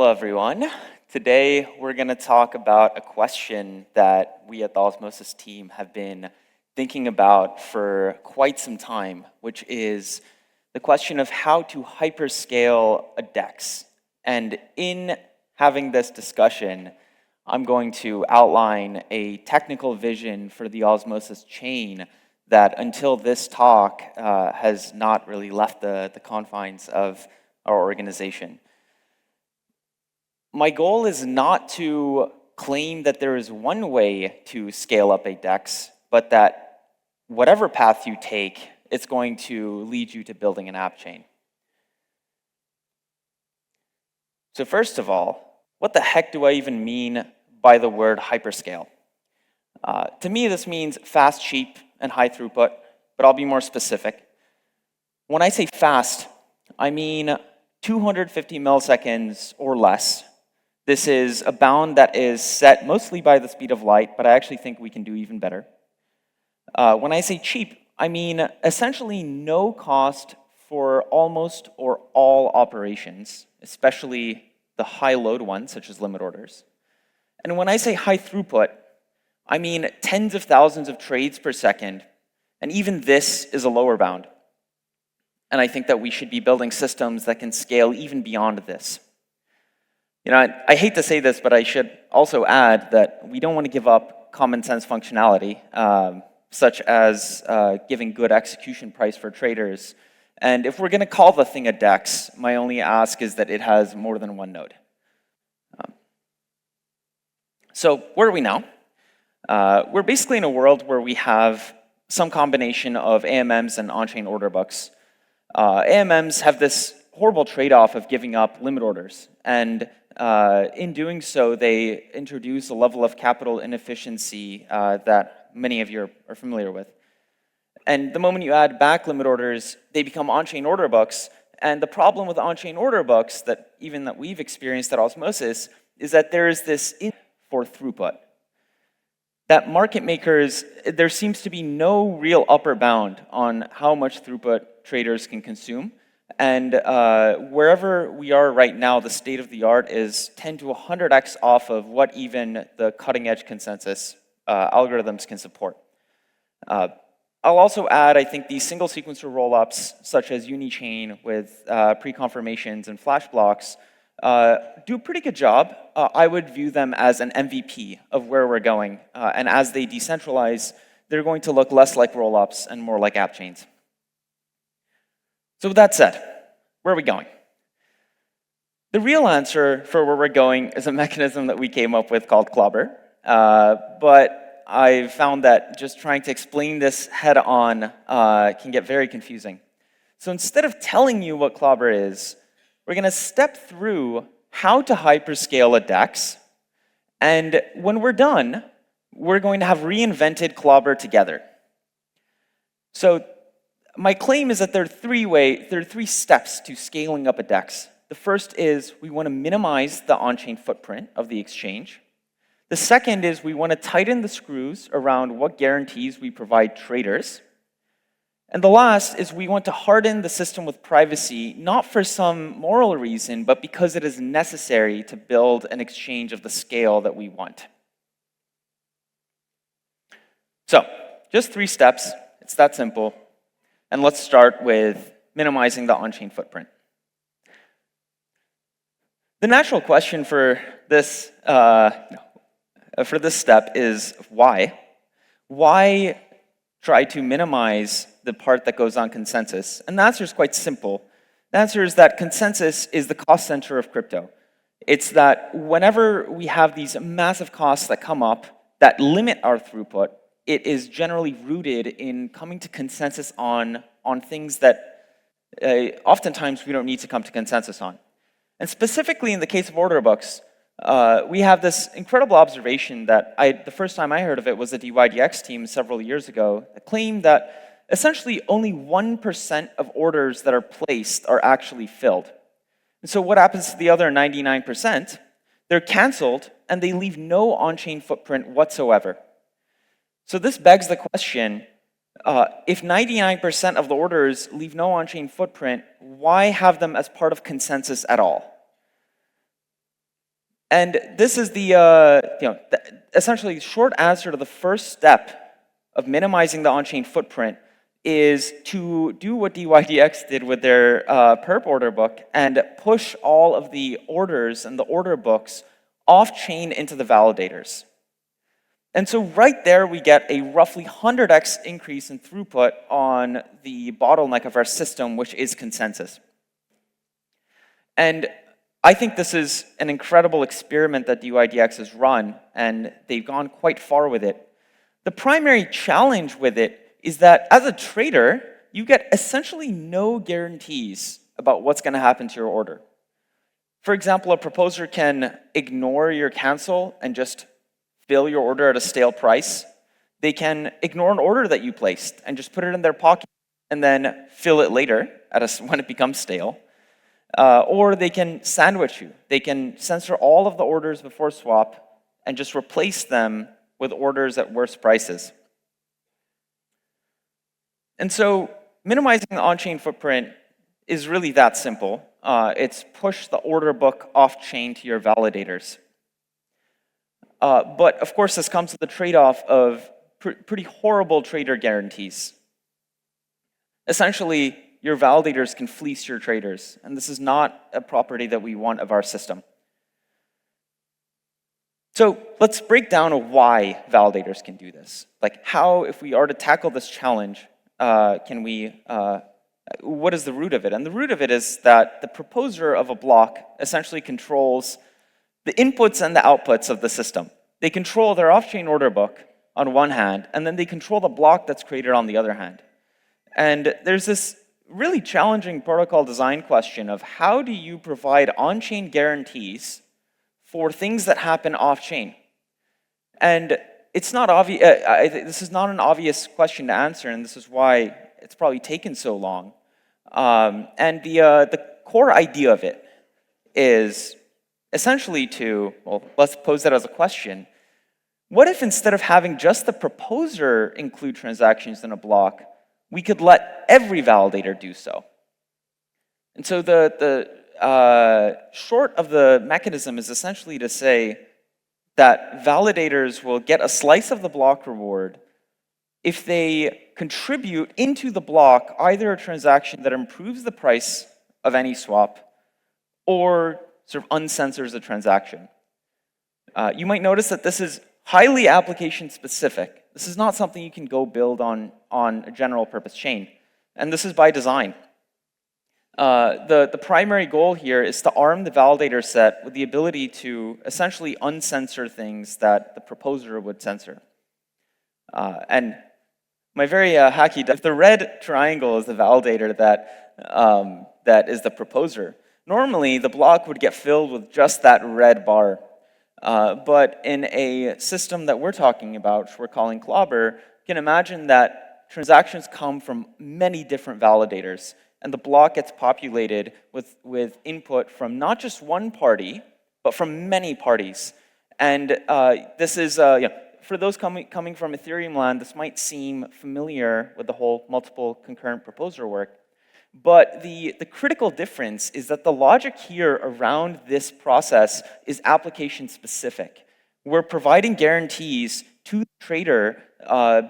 Hello, everyone. Today, we're going to talk about a question that we at the Osmosis team have been thinking about for quite some time, which is the question of how to hyperscale a DEX. And in having this discussion, I'm going to outline a technical vision for the Osmosis chain that until this talk has not really left the confines of our organization. My goal is not to claim that there is one way to scale up a DEX, but that whatever path you take, it's going to lead you to building an app chain. So first of all, what the heck do I even mean by the word hyperscale? To me, this means fast, cheap, and high throughput, but I'll be more specific. When I say fast, I mean 250 milliseconds or less. This is a bound that is set mostly by the speed of light, but I actually think we can do even better. When I say cheap, I mean essentially no cost for almost or all operations, especially the high load ones, such as limit orders. And when I say high throughput, I mean tens of thousands of trades per second, and even this is a lower bound. And I think that we should be building systems that can scale even beyond this. You know, I hate to say this, but I should also add that we don't want to give up common sense functionality, such as giving good execution price for traders. And if we're going to call the thing a DEX, my only ask is that it has more than one node. So where are we now? We're basically in a world where we have some combination of AMMs and on-chain order books. AMMs have this horrible trade-off of giving up limit orders. And in doing so, they introduce a level of capital inefficiency that many of you are familiar with. And the moment you add back limit orders, they become on-chain order books. And the problem with on-chain order books that we've experienced at Osmosis is that there is this for throughput. That market makers, there seems to be no real upper bound on how much throughput traders can consume. And wherever we are right now, the state of the art is 10 to 100x off of what even the cutting edge consensus algorithms can support. I'll also add, I think these single sequencer rollups, such as Unichain with pre-confirmations and flash blocks, do a pretty good job. I would view them as an MVP of where we're going. And as they decentralize, they're going to look less like rollups and more like app chains. So with that said, where are we going? The real answer for where we're going is a mechanism that we came up with called Clobber. But I've found that just trying to explain this head on can get very confusing. So instead of telling you what Clobber is, we're going to step through how to hyperscale a DEX. And when we're done, we're going to have reinvented Clobber together. So my claim is that there are three steps to scaling up a DEX. The first is we want to minimize the on-chain footprint of the exchange. The second is we want to tighten the screws around what guarantees we provide traders. And the last is we want to harden the system with privacy, not for some moral reason, but because it is necessary to build an exchange of the scale that we want. So, just 3 steps. It's that simple. And let's start with minimizing the on-chain footprint. The natural question for this step is why? Why try to minimize the part that goes on consensus? And the answer is quite simple. The answer is that consensus is the cost center of crypto. It's that whenever we have these massive costs that come up that limit our throughput, it is generally rooted in coming to consensus on things that oftentimes we don't need to come to consensus on. And specifically in the case of order books, we have this incredible observation that the first time I heard of it was the DYDX team several years ago, that claimed that essentially only 1% of orders that are placed are actually filled. And so what happens to the other 99%? They're canceled and they leave no on-chain footprint whatsoever. So this begs the question, if 99% of the orders leave no on-chain footprint, why have them as part of consensus at all? And this is the, essentially short answer to the first step of minimizing the on-chain footprint is to do what DYDX did with their perp order book and push all of the orders and the order books off-chain into the validators. And so right there, we get a roughly 100x increase in throughput on the bottleneck of our system, which is consensus. And I think this is an incredible experiment that DYDX has run, and they've gone quite far with it. The primary challenge with it is that as a trader, you get essentially no guarantees about what's going to happen to your order. For example, a proposer can ignore your cancel and just fill your order at a stale price. They can ignore an order that you placed and just put it in their pocket and then fill it later when it becomes stale. Or they can sandwich you. They can censor all of the orders before swap and just replace them with orders at worse prices. And so minimizing the on-chain footprint is really that simple. It's push the order book off-chain to your validators. But of course, this comes with the trade-off of pretty horrible trader guarantees. Essentially, your validators can fleece your traders, and this is not a property that we want of our system. So let's break down why validators can do this. Like how, if we are to tackle this challenge, what is the root of it? And the root of it is that the proposer of a block essentially controls the inputs and the outputs of the system. They control their off-chain order book on one hand, and then they control the block that's created on the other hand. And there's this really challenging protocol design question of how do you provide on-chain guarantees for things that happen off-chain? And it's not obvious. This is not an obvious question to answer, and this is why it's probably taken so long. And the core idea of it is essentially let's pose that as a question. What if instead of having just the proposer include transactions in a block, we could let every validator do so? And so the short of the mechanism is essentially to say that validators will get a slice of the block reward if they contribute into the block either a transaction that improves the price of any swap or sort of uncensors a transaction. You might notice that this is highly application specific. This is not something you can go build on a general purpose chain. And this is by design. The primary goal here is to arm the validator set with the ability to essentially uncensor things that the proposer would censor. And my very hacky, if the red triangle is the validator that is the proposer, normally the block would get filled with just that red bar. But in a system that we're talking about, which we're calling Clobber, you can imagine that transactions come from many different validators, and the block gets populated with input from not just one party, but from many parties. And this is, for those coming from Ethereum land, this might seem familiar with the whole multiple concurrent proposer work. But the critical difference is that the logic here around this process is application specific. We're providing guarantees to the trader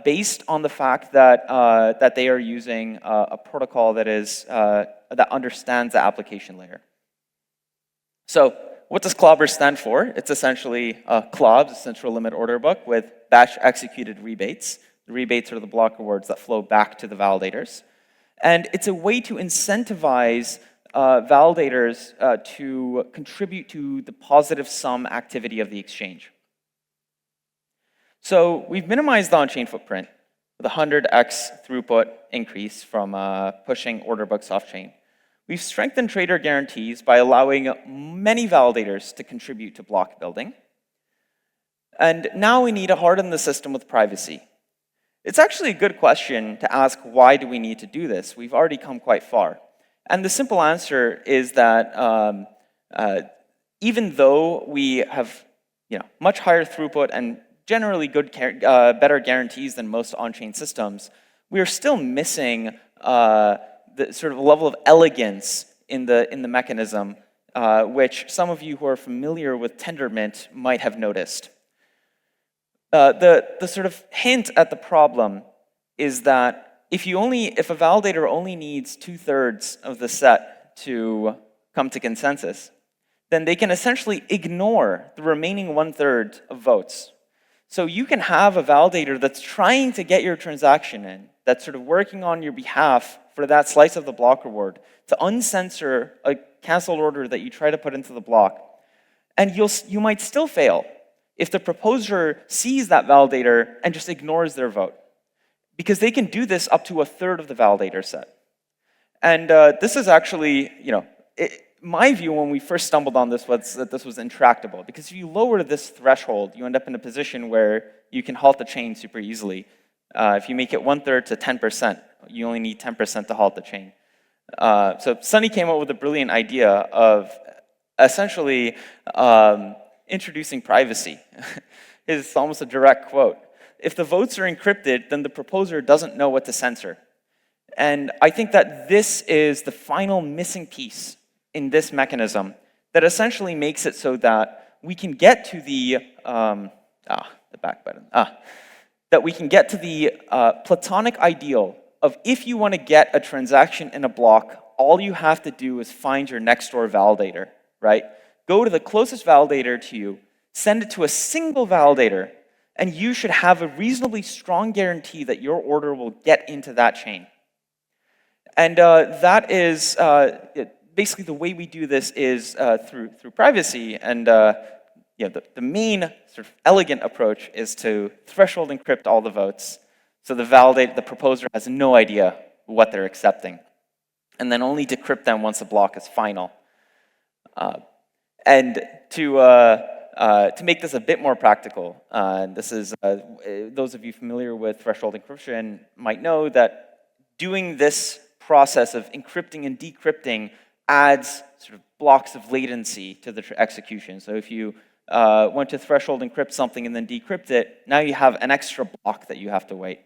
based on the fact that they are using a protocol that understands the application layer. So what does Clobber stand for? It's essentially CLOBS, a central limit order book, with batch executed rebates. The rebates are the block rewards that flow back to the validators. And it's a way to incentivize validators to contribute to the positive sum activity of the exchange. So we've minimized the on-chain footprint with a 100x throughput increase from pushing order books off-chain. We've strengthened trader guarantees by allowing many validators to contribute to block building. And now we need to harden the system with privacy. It's actually a good question to ask, why do we need to do this? We've already come quite far. And the simple answer is that even though we have much higher throughput and generally better guarantees than most on-chain systems, we are still missing the sort of level of elegance in the mechanism which some of you who are familiar with Tendermint might have noticed. The sort of hint at the problem is that if a validator only needs 2/3 of the set to come to consensus, then they can essentially ignore the remaining 1/3 of votes. So you can have a validator that's trying to get your transaction in, that's sort of working on your behalf for that slice of the block reward to uncensor a canceled order that you try to put into the block. And you might still fail if the proposer sees that validator and just ignores their vote, because they can do this up to 1/3 of the validator set. And this is actually, my view when we first stumbled on this was that this was intractable, because if you lower this threshold, you end up in a position where you can halt the chain super easily. If you make it 1/3 to 10%, you only need 10% to halt the chain. So Sunny came up with a brilliant idea of essentially introducing privacy. It's almost a direct quote. If the votes are encrypted, then the proposer doesn't know what to censor. And I think that this is the final missing piece in this mechanism that essentially makes it so that we can get to the back button. That we can get to the platonic ideal of, if you want to get a transaction in a block, all you have to do is find your next door validator, right? Go to the closest validator to you, send it to a single validator, and you should have a reasonably strong guarantee that your order will get into that chain. And that is basically the way we do this is through privacy. And the main sort of elegant approach is to threshold encrypt all the votes, so the proposer has no idea what they're accepting, and then only decrypt them once the block is final. And to make this a bit more practical, this is those of you familiar with threshold encryption might know that doing this process of encrypting and decrypting adds sort of blocks of latency to the execution. So if you want to threshold encrypt something and then decrypt it, now you have an extra block that you have to wait.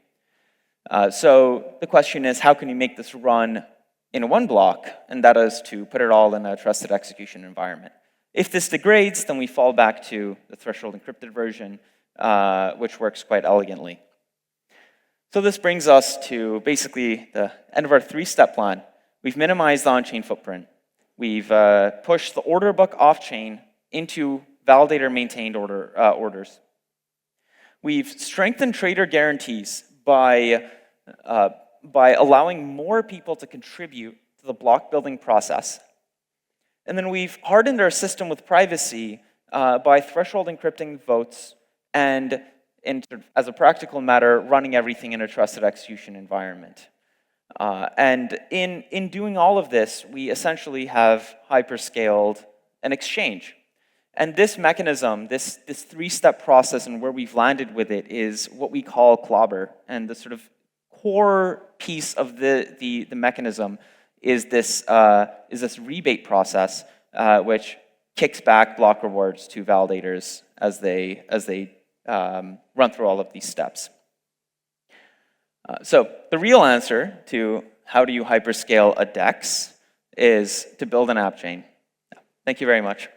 So the question is, how can you make this run in one block? And that is to put it all in a trusted execution environment. If this degrades, then we fall back to the threshold encrypted version, which works quite elegantly. So this brings us to basically the end of our 3-step plan. We've minimized the on-chain footprint. We've pushed the order book off-chain into validator-maintained orders. We've strengthened trader guarantees by allowing more people to contribute to the block building process. And then we've hardened our system with privacy by threshold encrypting votes and, as a practical matter, running everything in a trusted execution environment. And in doing all of this, we essentially have hyperscaled an exchange. And this mechanism, this 3-step process and where we've landed with it is what we call Clobber. And the sort of core piece of the mechanism is this rebate process, which kicks back block rewards to validators as they run through all of these steps. So the real answer to how do you hyperscale a DEX is to build an app chain. Thank you very much.